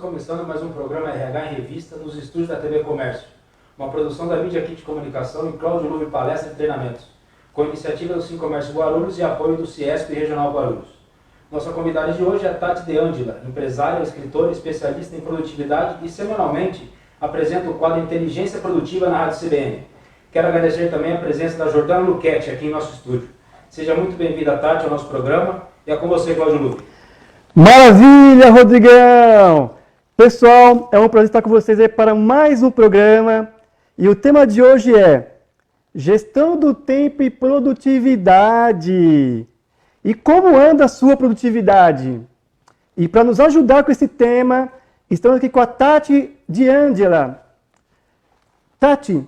começando mais um programa RH em Revista nos estúdios da TV Comércio, uma produção da Mídia Kit Comunicação e Cláudio Luve Palestra e Treinamentos, com iniciativa do Sim Comércio Guarulhos e apoio do Ciesp Regional Guarulhos. Nossa convidada de hoje é Tati De Angela, empresária, escritora, especialista em produtividade e semanalmente apresenta o quadro Inteligência Produtiva na Rádio CBN. Quero agradecer também a presença da Jordana Luchetti aqui em nosso estúdio. Seja muito bem-vinda, Tati, ao nosso programa. E é com você, Cláudio Luve. Maravilha, Rodrigão! Pessoal, é um prazer estar com vocês aí para mais um programa. E o tema de hoje é Gestão do Tempo e Produtividade. E como anda a sua produtividade? E para nos ajudar com esse tema, estamos aqui com a Tati De Angela. Tati,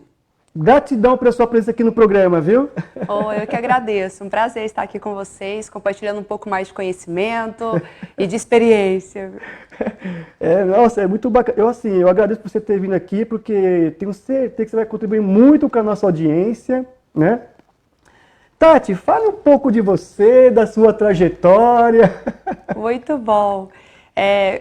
gratidão pela sua presença aqui no programa, viu? Oh, eu que agradeço. Um prazer estar aqui com vocês, compartilhando um pouco mais de conhecimento e de experiência. Nossa, é muito bacana. Eu agradeço por você ter vindo aqui, porque tenho certeza que você vai contribuir muito com a nossa audiência, né? Tati, fale um pouco de você, da sua trajetória. Muito bom.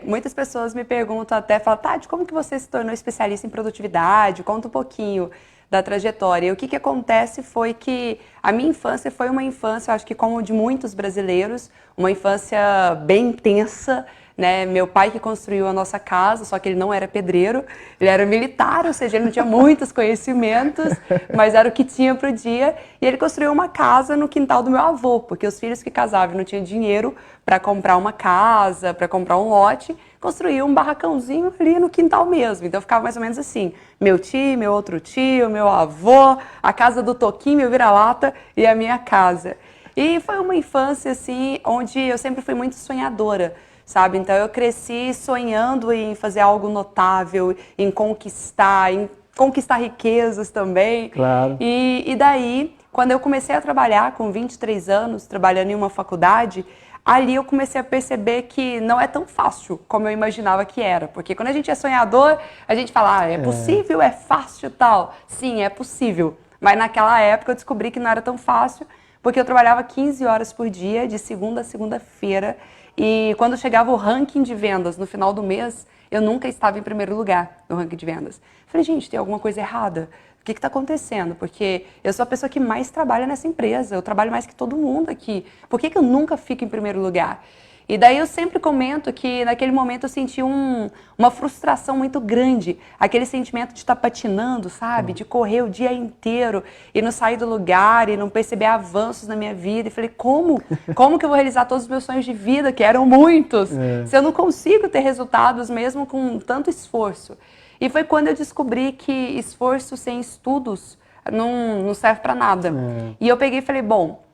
Muitas pessoas me perguntam até, falam, Tati, como que você se tornou especialista em produtividade? Conta um pouquinho da trajetória. E o que acontece foi que a minha infância foi uma infância, eu acho que como de muitos brasileiros, uma infância bem intensa, né? Meu pai que construiu a nossa casa, só que ele não era pedreiro, ele era militar, ou seja, ele não tinha muitos conhecimentos, mas era o que tinha para o dia. E ele construiu uma casa no quintal do meu avô, porque os filhos que casavam não tinham dinheiro para comprar uma casa, para comprar um lote, construiu um barracãozinho ali no quintal mesmo. Então ficava mais ou menos assim, meu tio, meu outro tio, meu avô, a casa do Toquinho, meu vira-lata e a minha casa. E foi uma infância assim, onde eu sempre fui muito sonhadora, sabe? Então eu cresci sonhando em fazer algo notável, em conquistar riquezas também. Claro. E daí, quando eu comecei a trabalhar com 23 anos, trabalhando em uma faculdade, ali eu comecei a perceber que não é tão fácil como eu imaginava que era. Porque quando a gente é sonhador, a gente fala, é possível, é fácil e tal. Sim, é possível. Mas naquela época eu descobri que não era tão fácil, porque eu trabalhava 15 horas por dia, de segunda a segunda-feira. E quando chegava o ranking de vendas no final do mês, eu nunca estava em primeiro lugar no ranking de vendas. Falei, gente, tem alguma coisa errada? O que está acontecendo? Porque eu sou a pessoa que mais trabalha nessa empresa, eu trabalho mais que todo mundo aqui. Por que eu nunca fico em primeiro lugar? E daí eu sempre comento que naquele momento eu senti uma frustração muito grande, aquele sentimento de estar patinando, sabe? De correr o dia inteiro e não sair do lugar e não perceber avanços na minha vida. E falei, como que eu vou realizar todos os meus sonhos de vida, que eram muitos, se eu não consigo ter resultados mesmo com tanto esforço? E foi quando eu descobri que esforço sem estudos não serve para nada. E eu peguei e falei, bom,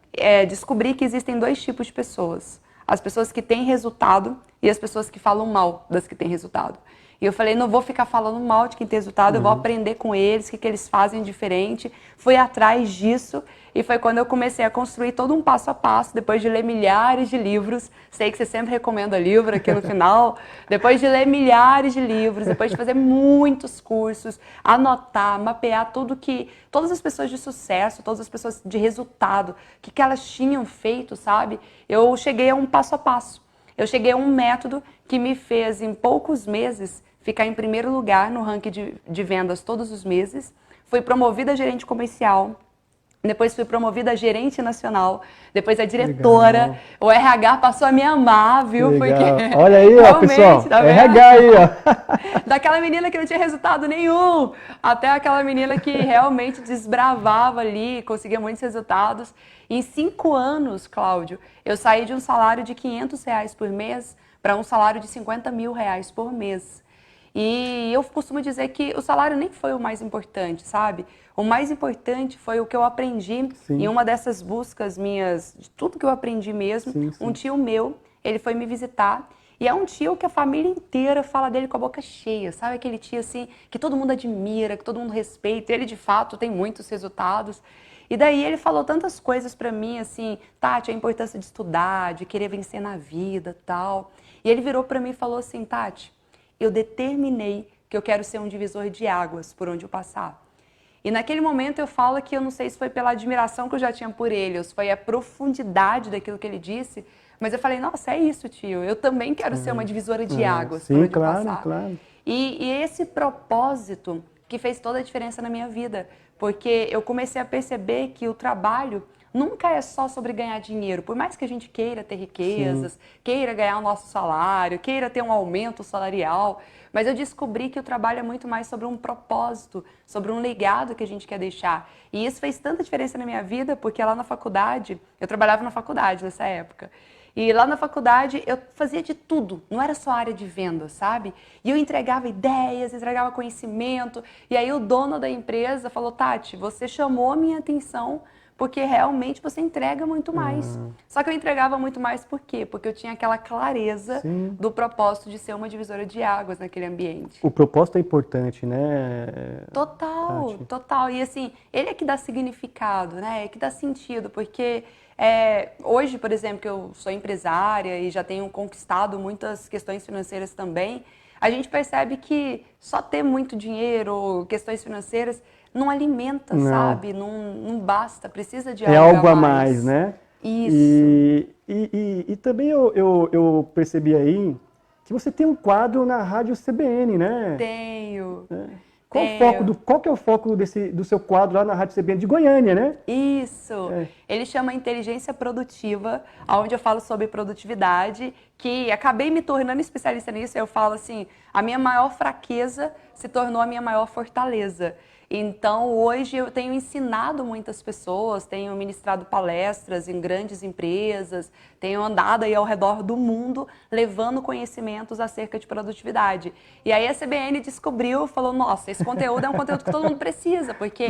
descobri que existem dois tipos de pessoas. As pessoas que têm resultado e as pessoas que falam mal das que têm resultado. E eu falei, não vou ficar falando mal de quem tem resultado, eu vou aprender com eles, o que eles fazem diferente. Fui atrás disso e foi quando eu comecei a construir todo um passo a passo, depois de ler milhares de livros. Sei que você sempre recomenda livro aqui no final. Depois de ler milhares de livros, depois de fazer muitos cursos, anotar, mapear todas as pessoas de sucesso, todas as pessoas de resultado, o que elas tinham feito, sabe? Eu cheguei a um passo a passo. Eu cheguei a um método que me fez, em poucos meses, ficar em primeiro lugar no ranking de vendas todos os meses. Fui promovida a gerente comercial, depois fui promovida a gerente nacional, depois a diretora. Legal. O RH passou a me amar, viu? Porque olha aí, ó, pessoal, tá RH aí, ó. Daquela menina que não tinha resultado nenhum, até aquela menina que realmente desbravava ali, conseguia muitos resultados. E em 5 anos, Cláudio, eu saí de um salário de R$500 por mês para um salário de R$50 mil por mês. E eu costumo dizer que o salário nem foi o mais importante, sabe? O mais importante foi o que eu aprendi em uma dessas buscas minhas, de tudo que eu aprendi mesmo. Um tio meu, ele foi me visitar e é um tio que a família inteira fala dele com a boca cheia, sabe? Aquele tio assim, que todo mundo admira, que todo mundo respeita. Ele, de fato, tem muitos resultados. E daí ele falou tantas coisas pra mim, assim, Tati, a importância de estudar, de querer vencer na vida, tal. E ele virou pra mim e falou assim, Tati, eu determinei que eu quero ser um divisor de águas por onde eu passar. E naquele momento eu falo que eu não sei se foi pela admiração que eu já tinha por ele, ou se foi a profundidade daquilo que ele disse, Mas eu falei, nossa, é isso, tio. Eu também quero ser uma divisora de águas. Sim, por onde claro, passar. claro. E esse propósito que fez toda a diferença na minha vida, porque eu comecei a perceber que o trabalho nunca é só sobre ganhar dinheiro. Por mais que a gente queira ter riquezas, queira ganhar o nosso salário, queira ter um aumento salarial, mas eu descobri que o trabalho é muito mais sobre um propósito, sobre um legado que a gente quer deixar. E isso fez tanta diferença na minha vida, porque lá na faculdade, eu trabalhava na faculdade nessa época, e lá na faculdade eu fazia de tudo, não era só área de venda, sabe? E eu entregava ideias, entregava conhecimento, e aí o dono da empresa falou, Tati, você chamou a minha atenção porque realmente você entrega muito mais. Só que eu entregava muito mais por quê? Porque eu tinha aquela clareza do propósito de ser uma divisora de águas naquele ambiente. O propósito é importante, né? Total, Tati? total. E assim, ele é que dá significado, né? É que dá sentido, porque hoje, por exemplo, que eu sou empresária e já tenho conquistado muitas questões financeiras também, a gente percebe que só ter muito dinheiro, questões financeiras, não alimenta, sabe? Não basta, precisa de É algo a mais, né? Isso. E também eu percebi aí que você tem um quadro na Rádio CBN, né? Tenho. Qual que é o foco do seu quadro lá na Rádio CBN de Goiânia, né? Isso. Ele chama Inteligência Produtiva, onde eu falo sobre produtividade, que acabei me tornando especialista nisso. Eu falo assim, a minha maior fraqueza se tornou a minha maior fortaleza. Então, hoje eu tenho ensinado muitas pessoas, tenho ministrado palestras em grandes empresas, tenho andado aí ao redor do mundo levando conhecimentos acerca de produtividade. E aí a CBN descobriu, falou, nossa, esse conteúdo é um conteúdo que todo mundo precisa, porque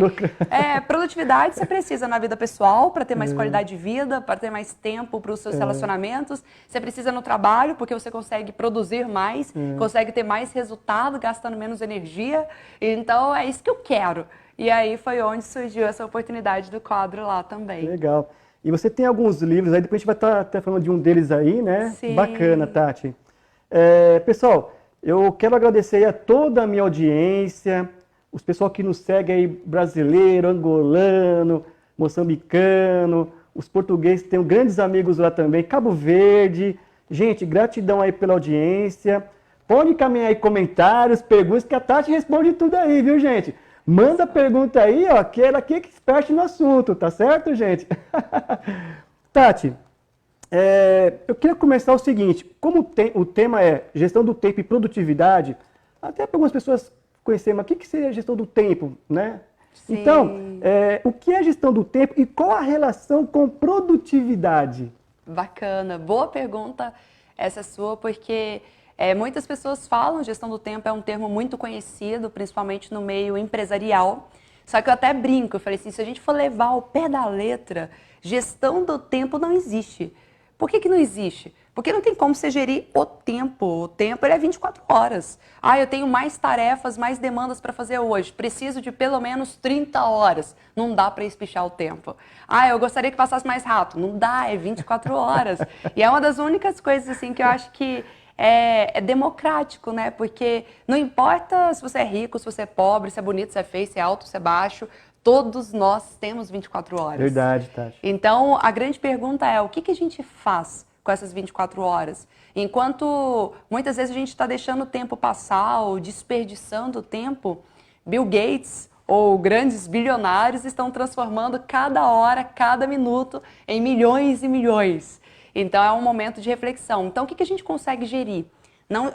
produtividade você precisa na vida pessoal para ter mais qualidade de vida, para ter mais tempo para os seus relacionamentos, você precisa no trabalho porque você consegue produzir mais, consegue ter mais resultado gastando menos energia, então é isso que eu quero. E aí foi onde surgiu essa oportunidade do quadro lá também. Legal. E você tem alguns livros aí, depois a gente vai estar até falando de um deles aí, né? Sim. Bacana, Tati. Pessoal, eu quero agradecer a toda a minha audiência, os pessoal que nos segue aí, brasileiro, angolano, moçambicano, os portugueses, tenho grandes amigos lá também, Cabo Verde. Gente, gratidão aí pela audiência. Pode encaminhar aí comentários, perguntas, que a Tati responde tudo aí, viu, gente? Manda pergunta aí, ó, que ela aqui é expert no assunto, tá certo, gente? Tati, eu queria começar o seguinte, como o tema é gestão do tempo e produtividade, até para algumas pessoas conhecerem, mas o que seria gestão do tempo, né? Sim. Então, o que é gestão do tempo e qual a relação com produtividade? Bacana, boa pergunta essa sua, porque muitas pessoas falam gestão do tempo, é um termo muito conhecido, principalmente no meio empresarial. Só que eu até brinco, eu falei assim, se a gente for levar ao pé da letra, gestão do tempo não existe. Por que não existe? Porque não tem como você gerir o tempo. O tempo ele é 24 horas. Eu tenho mais tarefas, mais demandas para fazer hoje. Preciso de pelo menos 30 horas. Não dá para espichar o tempo. Eu gostaria que passasse mais rápido. Não dá, é 24 horas. E é uma das únicas coisas assim que eu acho que é democrático, né? Porque não importa se você é rico, se você é pobre, se é bonito, se é feio, se é alto, se é baixo, todos nós temos 24 horas. Verdade, Tati. Então, a grande pergunta é, o que a gente faz com essas 24 horas? Enquanto muitas vezes a gente está deixando o tempo passar ou desperdiçando o tempo, Bill Gates ou grandes bilionários estão transformando cada hora, cada minuto em milhões e milhões. Então, é um momento de reflexão. Então, o que a gente consegue gerir?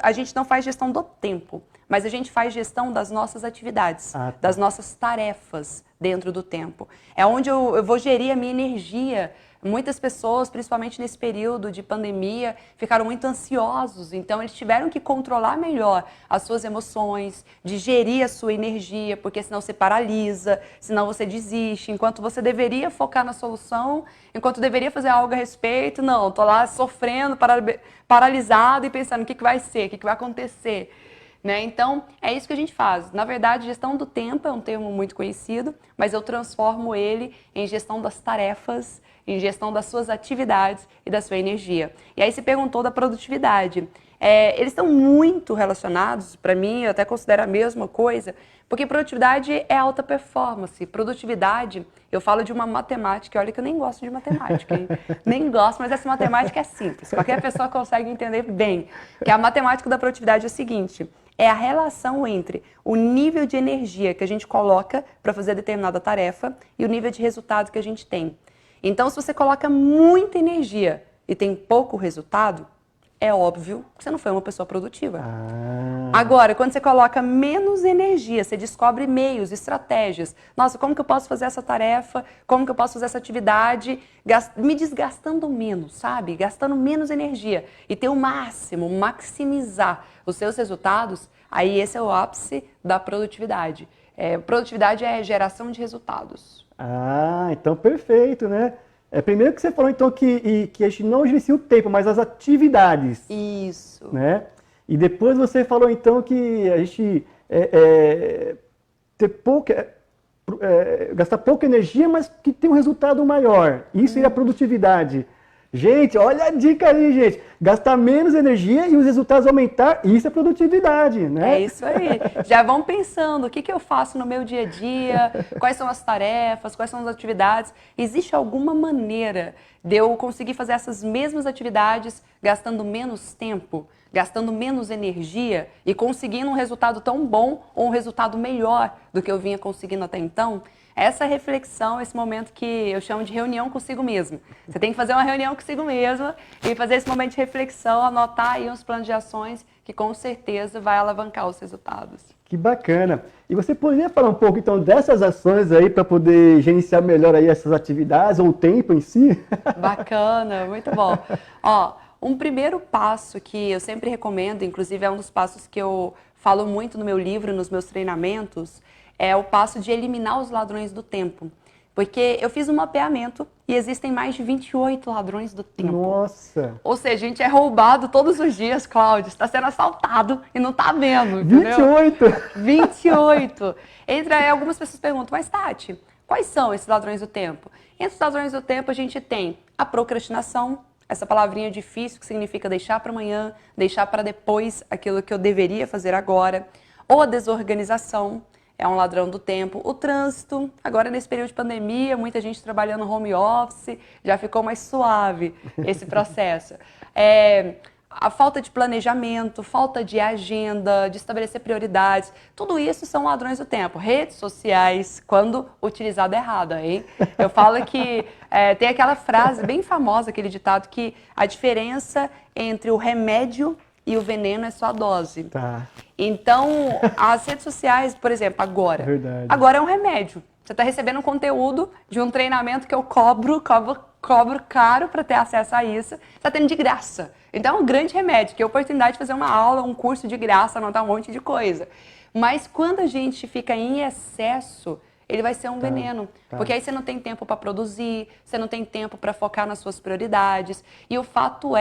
A gente não faz gestão do tempo, mas a gente faz gestão das nossas atividades, das nossas tarefas dentro do tempo. É onde eu vou gerir a minha energia. Muitas pessoas, principalmente nesse período de pandemia, ficaram muito ansiosos, então eles tiveram que controlar melhor as suas emoções, de gerir a sua energia, porque senão você paralisa, senão você desiste, enquanto você deveria focar na solução, enquanto deveria fazer algo a respeito, não, tô lá sofrendo, paralisado e pensando o que vai ser, o que vai acontecer. Né? Então, é isso que a gente faz. Na verdade, gestão do tempo é um termo muito conhecido, mas eu transformo ele em gestão das tarefas, em gestão das suas atividades e da sua energia. E aí você perguntou da produtividade. Eles estão muito relacionados, para mim, eu até considero a mesma coisa, porque produtividade é alta performance. Produtividade, eu falo de uma matemática, olha que eu nem gosto de matemática, hein? Nem gosto, mas essa matemática é simples, qualquer pessoa consegue entender bem. Que a matemática da produtividade é o seguinte, é a relação entre o nível de energia que a gente coloca para fazer determinada tarefa e o nível de resultado que a gente tem. Então, se você coloca muita energia e tem pouco resultado, é óbvio que você não foi uma pessoa produtiva. Agora, quando você coloca menos energia, você descobre meios, estratégias. Nossa, como que eu posso fazer essa tarefa? Como que eu posso fazer essa atividade? Me desgastando menos, sabe? Gastando menos energia. E ter o máximo, maximizar os seus resultados, aí esse é o ápice da produtividade. Produtividade é geração de resultados. Então perfeito, né? Primeiro que você falou, então, que a gente não gerencia o tempo, mas as atividades. Isso. Né? E depois você falou, então, que a gente gastar pouca energia, mas que tem um resultado maior. Isso seria a produtividade. Gente, olha a dica aí, gente. Gastar menos energia e os resultados aumentar, isso é produtividade, né? É isso aí. Já vão pensando, o que eu faço no meu dia a dia, quais são as tarefas, quais são as atividades. Existe alguma maneira de eu conseguir fazer essas mesmas atividades gastando menos tempo, gastando menos energia e conseguindo um resultado tão bom ou um resultado melhor do que eu vinha conseguindo até então? Essa reflexão, esse momento que eu chamo de reunião consigo mesmo. Você tem que fazer uma reunião consigo mesma e fazer esse momento de reflexão, anotar aí uns planos de ações que com certeza vai alavancar os resultados. Que bacana. E você poderia falar um pouco então dessas ações aí para poder gerenciar melhor aí essas atividades ou o tempo em si? Bacana, muito bom. Um primeiro passo que eu sempre recomendo, inclusive é um dos passos que eu falo muito no meu livro, nos meus treinamentos, é o passo de eliminar os ladrões do tempo. Porque eu fiz um mapeamento e existem mais de 28 ladrões do tempo. Nossa! Ou seja, a gente é roubado todos os dias, Cláudio. Está sendo assaltado e não está vendo, entendeu? 28! 28! Algumas pessoas perguntam, mas Tati, quais são esses ladrões do tempo? Entre os ladrões do tempo a gente tem a procrastinação, essa palavrinha difícil que significa deixar para amanhã, deixar para depois aquilo que eu deveria fazer agora. Ou a desorganização, é um ladrão do tempo. O trânsito, agora nesse período de pandemia, muita gente trabalhando home office, já ficou mais suave esse processo. A falta de planejamento, falta de agenda, de estabelecer prioridades, tudo isso são ladrões do tempo. Redes sociais, quando utilizado errado, hein? Eu falo que tem aquela frase bem famosa, aquele ditado, que a diferença entre o remédio e o veneno é só a dose. Tá. Então, as redes sociais, por exemplo, agora é um remédio. Você está recebendo um conteúdo de um treinamento que eu cobro caro para ter acesso a isso. Você está tendo de graça. Então, é um grande remédio, que é a oportunidade de fazer uma aula, um curso de graça, anotar um monte de coisa. Mas quando a gente fica em excesso, ele vai ser um veneno. Porque aí você não tem tempo para produzir, você não tem tempo para focar nas suas prioridades. E o fato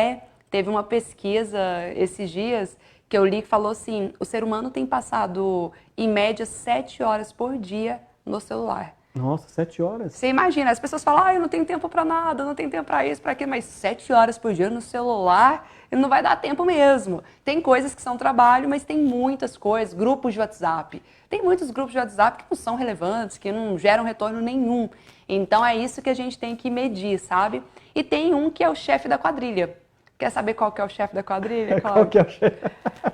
teve uma pesquisa esses dias que eu li que falou assim, o ser humano tem passado, em média, 7 horas por dia no celular. Nossa, 7 horas? Você imagina, as pessoas falam, eu não tenho tempo para nada, eu não tenho tempo para isso, para aquilo, mas 7 horas por dia no celular, não vai dar tempo mesmo. Tem coisas que são trabalho, mas tem muitas coisas, grupos de WhatsApp. Tem muitos grupos de WhatsApp que não são relevantes, que não geram retorno nenhum. Então é isso que a gente tem que medir, sabe? E tem um que é o chefe da quadrilha. Quer saber qual que é o chefe da quadrilha, Cláudio? Qual que é o chefe?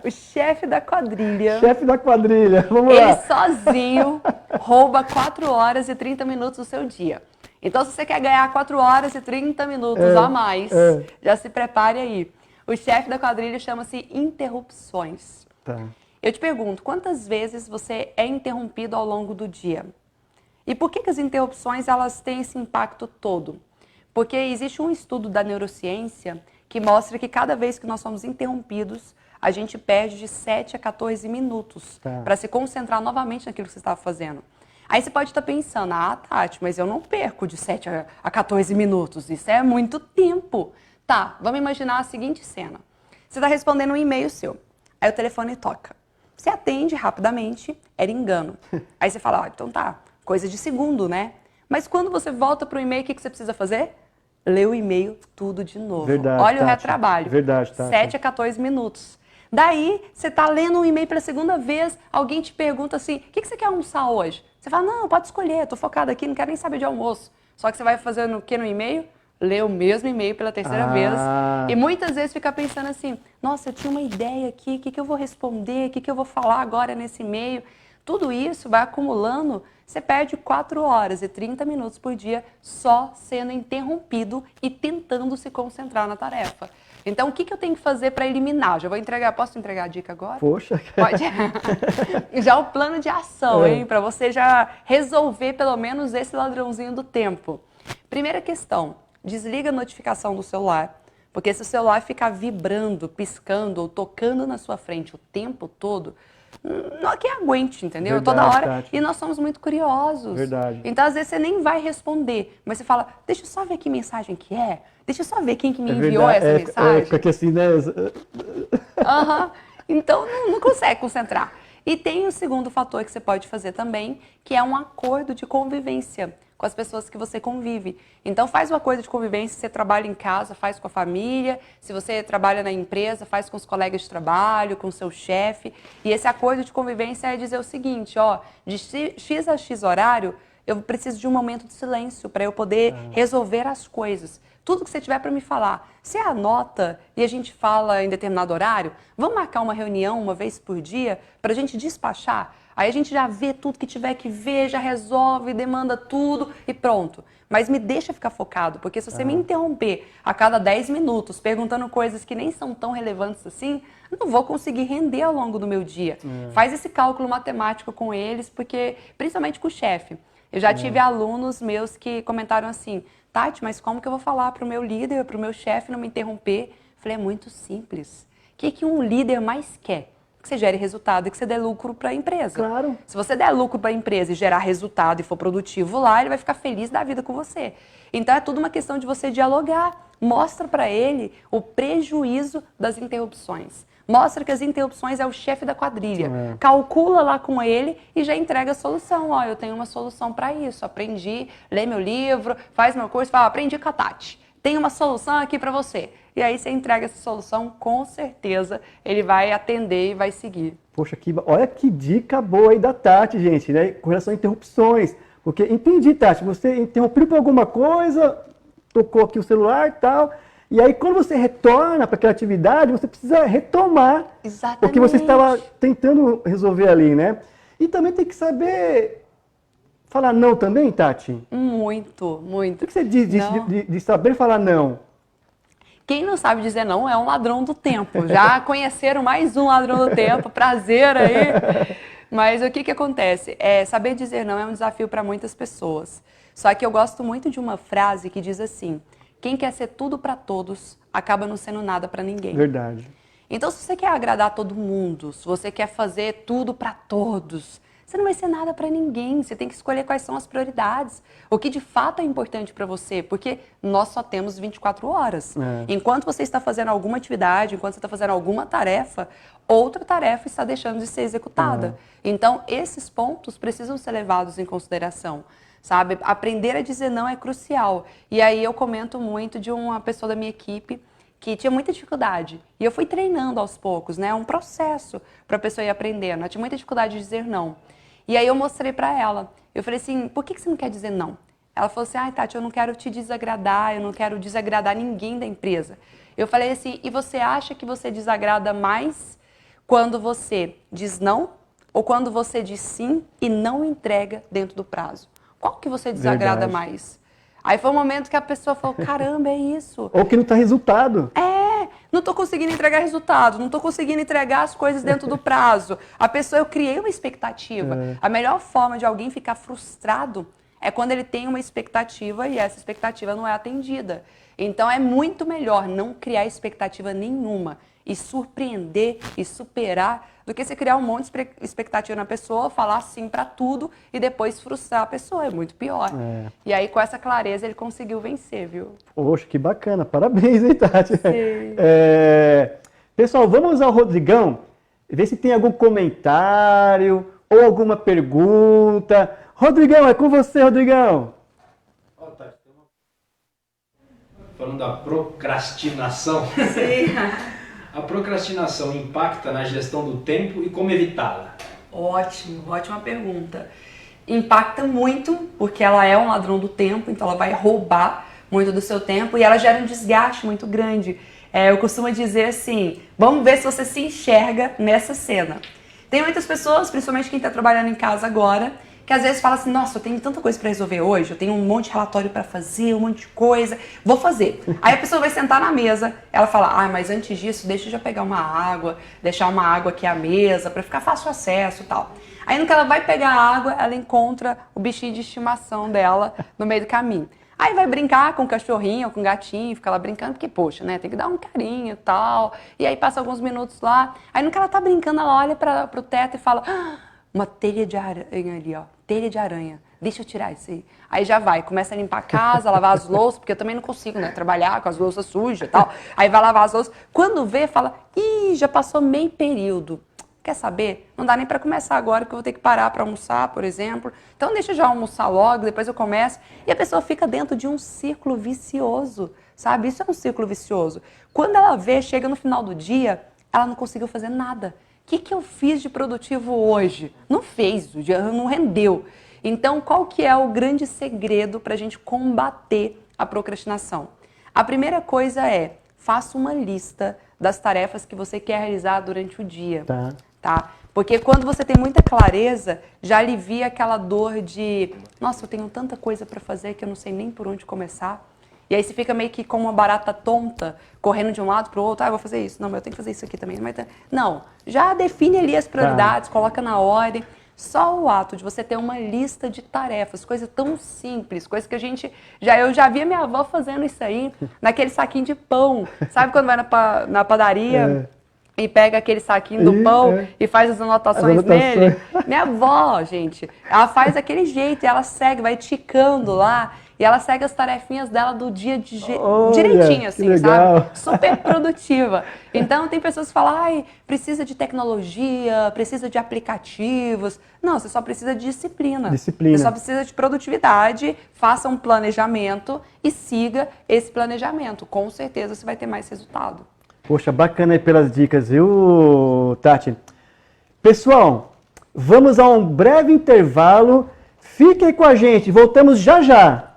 O chefe da quadrilha. Chefe da quadrilha, vamos lá. Ele sozinho rouba 4 horas e 30 minutos do seu dia. Então, se você quer ganhar 4 horas e 30 minutos a mais, já se prepare aí. O chefe da quadrilha chama-se interrupções. Tá. Eu te pergunto, quantas vezes você é interrompido ao longo do dia? E por que as interrupções elas têm esse impacto todo? Porque existe um estudo da neurociência que mostra que cada vez que nós somos interrompidos, a gente perde de 7 a 14 minutos para se concentrar novamente naquilo que você estava fazendo. Aí você pode estar pensando, Tati, mas eu não perco de 7 a 14 minutos, isso é muito tempo. Tá, vamos imaginar a seguinte cena. Você está respondendo um e-mail seu, aí o telefone toca. Você atende rapidamente, era engano. Aí você fala, então tá, coisa de segundo, né? Mas quando você volta para o e-mail, o que você precisa fazer? lê o e-mail tudo de novo. Verdade, Olha o Tati. retrabalho. Verdade, Tati. 7 a 14 minutos. Daí, você tá lendo um e-mail pela segunda vez, alguém te pergunta assim, o que você quer almoçar hoje? Você fala, não, pode escolher, tô focado aqui, não quero nem saber de almoço. Só que você vai fazer o que no e-mail? Ler o mesmo e-mail pela terceira vez. E muitas vezes fica pensando assim, nossa, eu tinha uma ideia aqui, o que eu vou responder, o que eu vou falar agora nesse e-mail? Tudo isso vai acumulando, você perde 4 horas e 30 minutos por dia só sendo interrompido e tentando se concentrar na tarefa. Então, o que eu tenho que fazer para eliminar? Já vou entregar, posso entregar a dica agora? Poxa. Pode. Já o plano de ação, hein? Para você já resolver pelo menos esse ladrãozinho do tempo. Primeira questão, desliga a notificação do celular. Porque se o celular ficar vibrando, piscando ou tocando na sua frente o tempo todo, não é que aguente, entendeu? Verdade, Toda hora. Tati. E nós somos muito curiosos. Verdade. Então, às vezes, você nem vai responder. Mas você fala, deixa eu só ver que mensagem que é. Deixa eu só ver quem que me enviou essa mensagem. Porque assim, né? Então, não consegue concentrar. E tem o segundo fator que você pode fazer também, que é um acordo de convivência com as pessoas que você convive. Então, faz um acordo de convivência, se você trabalha em casa, faz com a família, se você trabalha na empresa, faz com os colegas de trabalho, com o seu chefe. E esse acordo de convivência é dizer o seguinte, ó, de X a X horário, eu preciso de um momento de silêncio para eu poder resolver as coisas. Tudo que você tiver para me falar, você anota e a gente fala em determinado horário? Vamos marcar uma reunião uma vez por dia para a gente despachar? Aí a gente já vê tudo que tiver que ver, já resolve, demanda tudo e pronto. Mas me deixa ficar focado, porque se você me interromper a cada 10 minutos perguntando coisas que nem são tão relevantes assim, não vou conseguir render ao longo do meu dia. Faz esse cálculo matemático com eles, porque principalmente com o chefe. Eu já tive alunos meus que comentaram assim, Tati, mas como que eu vou falar para o meu líder, para o meu chefe não me interromper? Falei, é muito simples. O que um líder mais quer? Que você gere resultado e que você dê lucro para a empresa. Claro. Se você der lucro para a empresa e gerar resultado e for produtivo lá, ele vai ficar feliz da vida com você. Então é tudo uma questão de você dialogar. Mostra para ele o prejuízo das interrupções. Mostra que as interrupções é o chefe da quadrilha. Calcula lá com ele e já entrega a solução. Ó, eu tenho uma solução para isso. Aprendi, lê meu livro, faz meu curso, fala, aprendi com a Tati. Tem uma solução aqui para você. E aí você entrega essa solução, com certeza ele vai atender e vai seguir. Poxa, olha que dica boa aí da Tati, gente, né? Com relação a interrupções. Porque, entendi, Tati, você interrompeu por alguma coisa, tocou aqui o celular e tal... E aí, quando você retorna para aquela atividade, você precisa retomar o que você estava tentando resolver ali, né? E também tem que saber falar não também, Tati? Muito, muito. O que você diz de saber falar não? Quem não sabe dizer não é um ladrão do tempo. Já conheceram mais um ladrão do tempo, prazer aí. Mas o que acontece? Saber dizer não é um desafio para muitas pessoas. Só que eu gosto muito de uma frase que diz assim... Quem quer ser tudo para todos, acaba não sendo nada para ninguém. Verdade. Então, se você quer agradar todo mundo, se você quer fazer tudo para todos, você não vai ser nada para ninguém. Você tem que escolher quais são as prioridades. O que de fato é importante para você, porque nós só temos 24 horas. Enquanto você está fazendo alguma atividade, enquanto você está fazendo alguma tarefa, outra tarefa está deixando de ser executada. Então, esses pontos precisam ser levados em consideração. Sabe? Aprender a dizer não é crucial. E aí eu comento muito de uma pessoa da minha equipe que tinha muita dificuldade. E eu fui treinando aos poucos, né? É um processo para a pessoa ir aprendendo. Ela tinha muita dificuldade de dizer não. E aí eu mostrei para ela. Eu falei assim, por que você não quer dizer não? Ela falou assim, Tati, eu não quero te desagradar, eu não quero desagradar ninguém da empresa. Eu falei assim, e você acha que você desagrada mais quando você diz não ou quando você diz sim e não entrega dentro do prazo? Qual que você desagrada mais? Aí foi um momento que a pessoa falou, caramba, é isso. Ou que não está resultado. Não estou conseguindo entregar resultado, não estou conseguindo entregar as coisas dentro do prazo. Eu criei uma expectativa. A melhor forma de alguém ficar frustrado é quando ele tem uma expectativa e essa expectativa não é atendida. Então é muito melhor não criar expectativa nenhuma e surpreender e superar do que você criar um monte de expectativa na pessoa, falar sim para tudo e depois frustrar a pessoa. É muito pior. E aí, com essa clareza, ele conseguiu vencer, viu? Poxa, que bacana. Parabéns, hein, Tati? Sim. Pessoal, vamos ao Rodrigão, ver se tem algum comentário ou alguma pergunta. Rodrigão, é com você, Rodrigão. falando da procrastinação. Sim. A procrastinação impacta na gestão do tempo e como evitá-la? Ótimo, ótima pergunta. Impacta muito, porque ela é um ladrão do tempo, então ela vai roubar muito do seu tempo e ela gera um desgaste muito grande. Eu costumo dizer assim, vamos ver se você se enxerga nessa cena. Tem muitas pessoas, principalmente quem está trabalhando em casa agora, que às vezes fala assim, nossa, eu tenho tanta coisa para resolver hoje, eu tenho um monte de relatório para fazer, um monte de coisa, vou fazer. Aí a pessoa vai sentar na mesa, ela fala, mas antes disso, deixa eu já pegar uma água, deixar uma água aqui à mesa, para ficar fácil acesso e tal. Aí no que ela vai pegar a água, ela encontra o bichinho de estimação dela no meio do caminho. Aí vai brincar com o cachorrinho ou com o gatinho, fica lá brincando, porque, poxa, né, tem que dar um carinho e tal. E aí passa alguns minutos lá, aí no que ela tá brincando, ela olha para o teto e fala, uma telha de aranha ali, ó, telha de aranha, deixa eu tirar isso aí. Aí já vai, começa a limpar a casa, lavar as louças, porque eu também não consigo, né, trabalhar com as louças sujas e tal. Aí vai lavar as louças, quando vê, fala, já passou meio período. Quer saber? Não dá nem para começar agora, que eu vou ter que parar para almoçar, por exemplo. Então deixa eu já almoçar logo, depois eu começo. E a pessoa fica dentro de um círculo vicioso, sabe? Isso é um círculo vicioso. Quando ela vê, chega no final do dia, ela não conseguiu fazer nada. O que eu fiz de produtivo hoje? Não fez, o dia não rendeu. Então, qual que é o grande segredo para a gente combater a procrastinação? A primeira coisa é, faça uma lista das tarefas que você quer realizar durante o dia. Tá? Porque quando você tem muita clareza, já alivia aquela dor de, nossa, eu tenho tanta coisa para fazer que eu não sei nem por onde começar. E aí você fica meio que como uma barata tonta, correndo de um lado para o outro, eu vou fazer isso, não, mas eu tenho que fazer isso aqui também. Não, já define ali as prioridades, coloca na ordem. Só o ato de você ter uma lista de tarefas, coisa tão simples, coisa que eu já vi a minha avó fazendo isso aí, naquele saquinho de pão. Sabe quando vai na padaria e pega aquele saquinho do pão e faz as anotações nele? Minha avó, gente, ela faz daquele jeito, e ela segue, vai ticando lá, e ela segue as tarefinhas dela do dia direitinho, assim, sabe? Super produtiva. Então, tem pessoas que falam, precisa de tecnologia, precisa de aplicativos. Não, você só precisa de disciplina. Você só precisa de produtividade, faça um planejamento e siga esse planejamento. Com certeza você vai ter mais resultado. Poxa, bacana aí pelas dicas, viu, Tati? Pessoal, vamos a um breve intervalo. Fiquem com a gente, voltamos já já.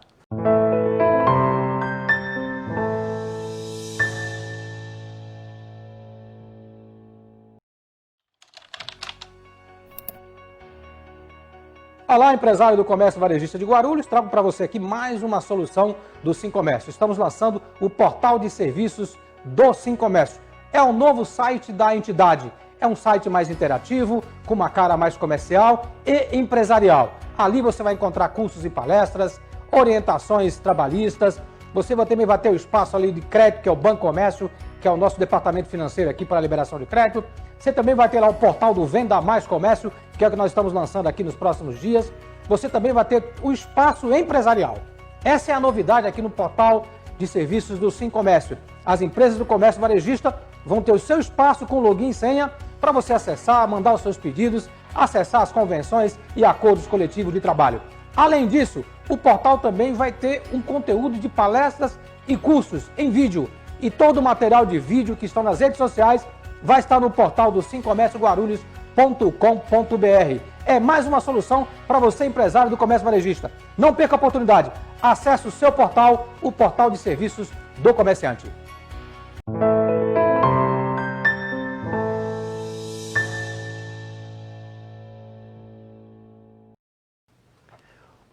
Olá, empresário do comércio varejista de Guarulhos, trago para você aqui mais uma solução do SimComércio. Estamos lançando o portal de serviços do SimComércio. É o novo site da entidade. É um site mais interativo, com uma cara mais comercial e empresarial. Ali você vai encontrar cursos e palestras, orientações trabalhistas. Você também vai ter o espaço ali de crédito, que é o Banco Comércio, que é o nosso departamento financeiro aqui para a liberação de crédito. Você também vai ter lá o portal do Venda Mais Comércio, que é o que nós estamos lançando aqui nos próximos dias. Você também vai ter o espaço empresarial. Essa é a novidade aqui no portal de serviços do SimComércio. As empresas do comércio varejista vão ter o seu espaço com login e senha para você acessar, mandar os seus pedidos, acessar as convenções e acordos coletivos de trabalho. Além disso, o portal também vai ter um conteúdo de palestras e cursos em vídeo. E todo o material de vídeo que estão nas redes sociais vai estar no portal do simcomercioguarulhos.com.br. É mais uma solução para você, empresário do comércio varejista. Não perca a oportunidade. Acesse o seu portal, o portal de serviços do comerciante.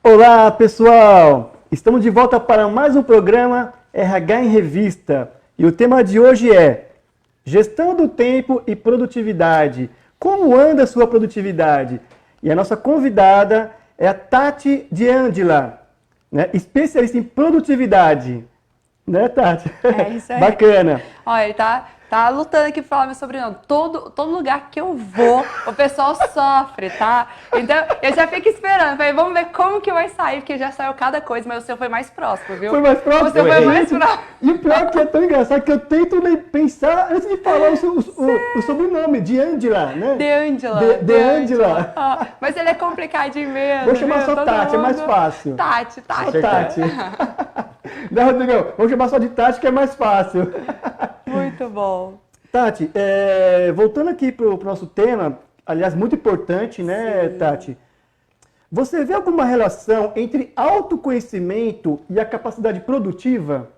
Olá, pessoal! Estamos de volta para mais um programa RH em Revista. E o tema de hoje é Gestão do Tempo e Produtividade. Como anda a sua produtividade? E a nossa convidada é a Tati D'Angela, né? Especialista em produtividade. Né, Tati? É isso aí. Bacana. Olha, ele tá lutando aqui pra falar meu sobrenome. Todo lugar que eu vou, o pessoal sofre, tá? Então, eu já fico esperando. Falei, vamos ver como que vai sair, porque já saiu cada coisa, mas o seu foi mais próximo, viu? Foi mais próximo? Você foi mais próximo. E o pior que é tão engraçado que eu tento pensar antes de falar o sobrenome, D'Angela, né? D'Angela. Oh, mas ele é complicadinho mesmo. Vou chamar só Todo Tati, é mais fácil. Tati. Tati. Não, Rodrigão, vamos chamar só de Tati, que é mais fácil. Muito bom. Tati, voltando aqui para o nosso tema, aliás, muito importante, né, Sim. Tati? Você vê alguma relação entre autoconhecimento e a capacidade produtiva?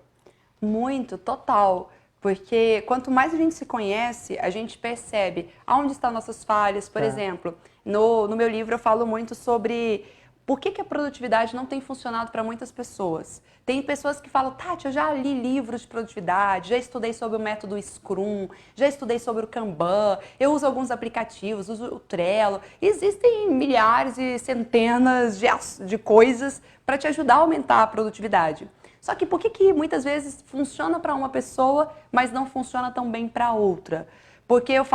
Muito, total. Porque quanto mais a gente se conhece, a gente percebe aonde estão nossas falhas. Por exemplo, no meu livro eu falo muito sobre por que a produtividade não tem funcionado para muitas pessoas. Tem pessoas que falam, Tati, eu já li livros de produtividade, já estudei sobre o método Scrum, já estudei sobre o Kanban, eu uso alguns aplicativos, uso o Trello. Existem milhares e centenas de coisas para te ajudar a aumentar a produtividade. Só que por que muitas vezes funciona para uma pessoa, mas não funciona tão bem para outra? Porque eu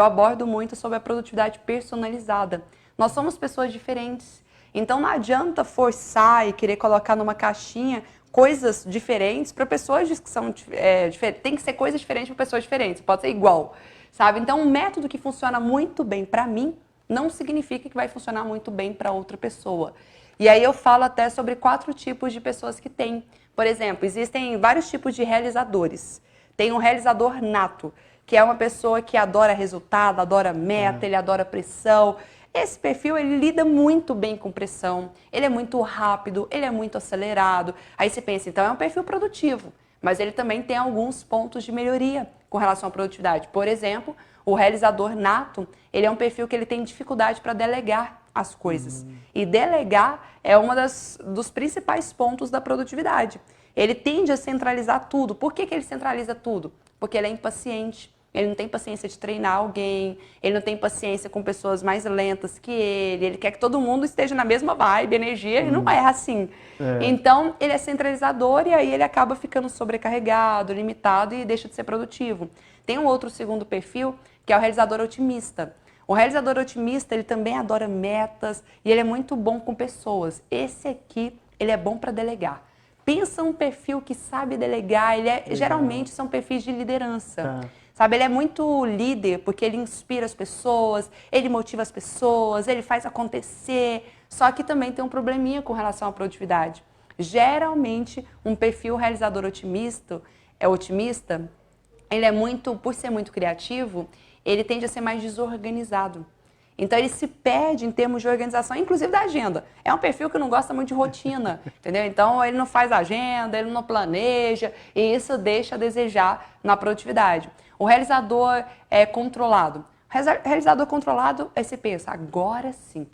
abordo muito sobre a produtividade personalizada. Nós somos pessoas diferentes. Então não adianta forçar e querer colocar numa caixinha coisas diferentes para pessoas que são diferentes. Tem que ser coisas diferentes para pessoas diferentes, pode ser igual, sabe? Então um método que funciona muito bem para mim não significa que vai funcionar muito bem para outra pessoa. E aí eu falo até sobre 4 tipos de pessoas que tem. Por exemplo, existem vários tipos de realizadores. Tem um realizador nato, que é uma pessoa que adora resultado, adora meta, ele adora pressão. Esse perfil, ele lida muito bem com pressão, ele é muito rápido, ele é muito acelerado. Aí você pensa, então é um perfil produtivo, mas ele também tem alguns pontos de melhoria com relação à produtividade. Por exemplo, o realizador nato, ele é um perfil que ele tem dificuldade para delegar as coisas. E delegar é um dos principais pontos da produtividade. Ele tende a centralizar tudo. Por que ele centraliza tudo? Porque ele é impaciente. Ele não tem paciência de treinar alguém, ele não tem paciência com pessoas mais lentas que ele quer que todo mundo esteja na mesma vibe, energia, e não é assim. Então, ele é centralizador e aí ele acaba ficando sobrecarregado, limitado e deixa de ser produtivo. Tem um outro segundo perfil, que é o realizador otimista. O realizador otimista, ele também adora metas e ele é muito bom com pessoas. Esse aqui, ele é bom para delegar. Pensa um perfil que sabe delegar, geralmente são perfis de liderança. Sabe, ele é muito líder porque ele inspira as pessoas, ele motiva as pessoas, ele faz acontecer. Só que também tem um probleminha com relação à produtividade. Geralmente, um perfil realizador otimista, ele é muito, por ser muito criativo, ele tende a ser mais desorganizado. Então ele se perde em termos de organização, inclusive da agenda. É um perfil que não gosta muito de rotina, entendeu? Então ele não faz agenda, ele não planeja, e isso deixa a desejar na produtividade. O realizador controlado. Realizador controlado, aí você pensa, agora sim,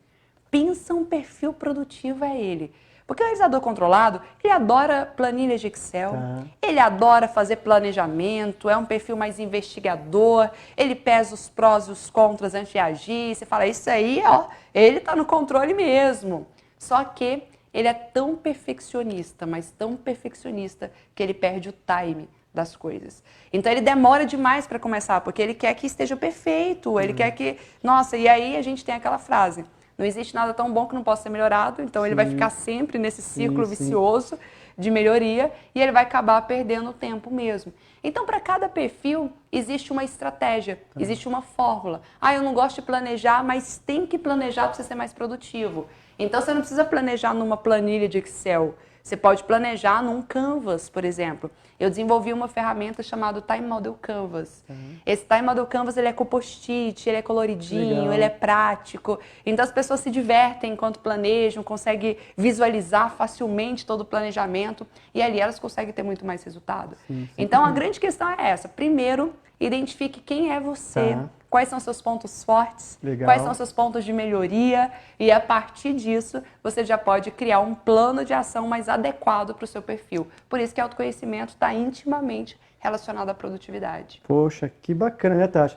pensa um perfil produtivo é ele. Porque o realizador controlado, ele adora planilhas de Excel, ele adora fazer planejamento, é um perfil mais investigador, ele pesa os prós e os contras antes de agir, você fala, isso aí, ó, ele tá no controle mesmo. Só que ele é tão perfeccionista, mas tão perfeccionista, que ele perde o time das coisas. Então ele demora demais para começar, porque ele quer que esteja perfeito, ele quer que... Nossa, e aí a gente tem aquela frase... Não existe nada tão bom que não possa ser melhorado, então ele vai ficar sempre nesse círculo vicioso de melhoria e ele vai acabar perdendo o tempo mesmo. Então, para cada perfil, existe uma estratégia, existe uma fórmula. Ah, eu não gosto de planejar, mas tem que planejar para você ser mais produtivo. Então, você não precisa planejar numa planilha de Excel. Você pode planejar num Canvas, por exemplo. Eu desenvolvi uma ferramenta chamada Time Model Canvas. Esse Time Model Canvas, ele é com post-it, ele é coloridinho, ele é prático. Então as pessoas se divertem enquanto planejam, conseguem visualizar facilmente todo o planejamento e ali elas conseguem ter muito mais resultado. Então a grande questão é essa. Primeiro, identifique quem é você. Quais são seus pontos fortes, quais são seus pontos de melhoria e a partir disso você já pode criar um plano de ação mais adequado para o seu perfil. Por isso que autoconhecimento está intimamente relacionado à produtividade. Poxa, que bacana, né, Tati?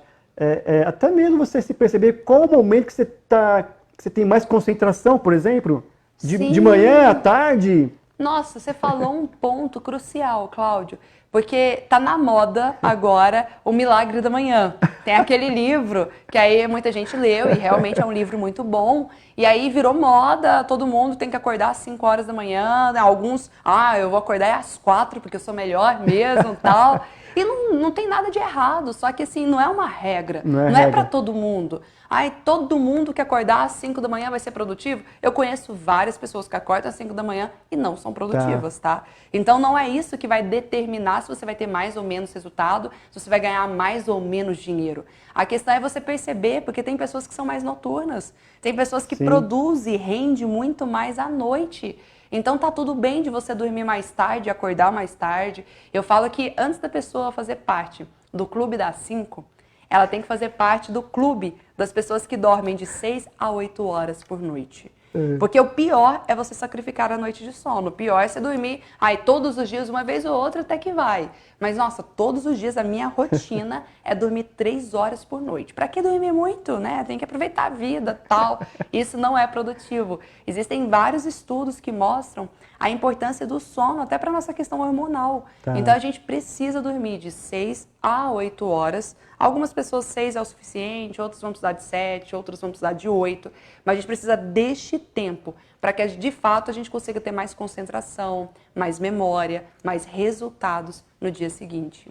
Até mesmo você se perceber qual o momento que você tem mais concentração, por exemplo, de manhã à tarde. Nossa, você falou um ponto crucial, Cláudio, porque tá na moda agora o Milagre da Manhã. Tem aquele livro que aí muita gente leu e realmente é um livro muito bom. E aí virou moda, todo mundo tem que acordar às 5 horas da manhã. Alguns, eu vou acordar às 4 porque eu sou melhor mesmo, tal. E não tem nada de errado, só que assim, não é uma regra, Não é não é regra. para todo mundo. Ai, todo mundo que acordar às 5 da manhã vai ser produtivo? Eu conheço várias pessoas que acordam às 5 da manhã e não são produtivas, tá? Então não é isso que vai determinar se você vai ter mais ou menos resultado, se você vai ganhar mais ou menos dinheiro. A questão é você perceber, porque tem pessoas que são mais noturnas, tem pessoas que Sim. produzem e rendem muito mais à noite. Então tá tudo bem de você dormir mais tarde, acordar mais tarde. Eu falo que antes da pessoa fazer parte do clube das 5, ela tem que fazer parte do clube das pessoas que dormem de 6 a 8 horas por noite. Porque o pior é você sacrificar a noite de sono. O pior é você dormir, todos os dias, uma vez ou outra, até que vai. Mas, nossa, todos os dias a minha rotina é dormir 3 horas por noite. Pra que dormir muito, né? Tem que aproveitar a vida, tal. Isso não é produtivo. Existem vários estudos que mostram a importância do sono, até para nossa questão hormonal. Tá. Então, a gente precisa dormir de 6 a 8 horas. Algumas pessoas 6 é o suficiente, outros vão precisar de 7, outros vão precisar de 8. Mas a gente precisa deste tempo para que, de fato, a gente consiga ter mais concentração, mais memória, mais resultados no dia seguinte.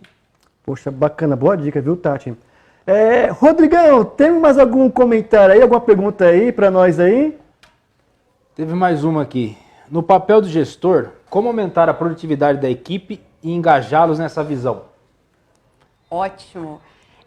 Poxa, bacana, boa dica, viu, Tati? Rodrigão, tem mais algum comentário aí, alguma pergunta aí para nós aí? Teve mais uma aqui. No papel do gestor, como aumentar a produtividade da equipe e engajá-los nessa visão? Ótimo.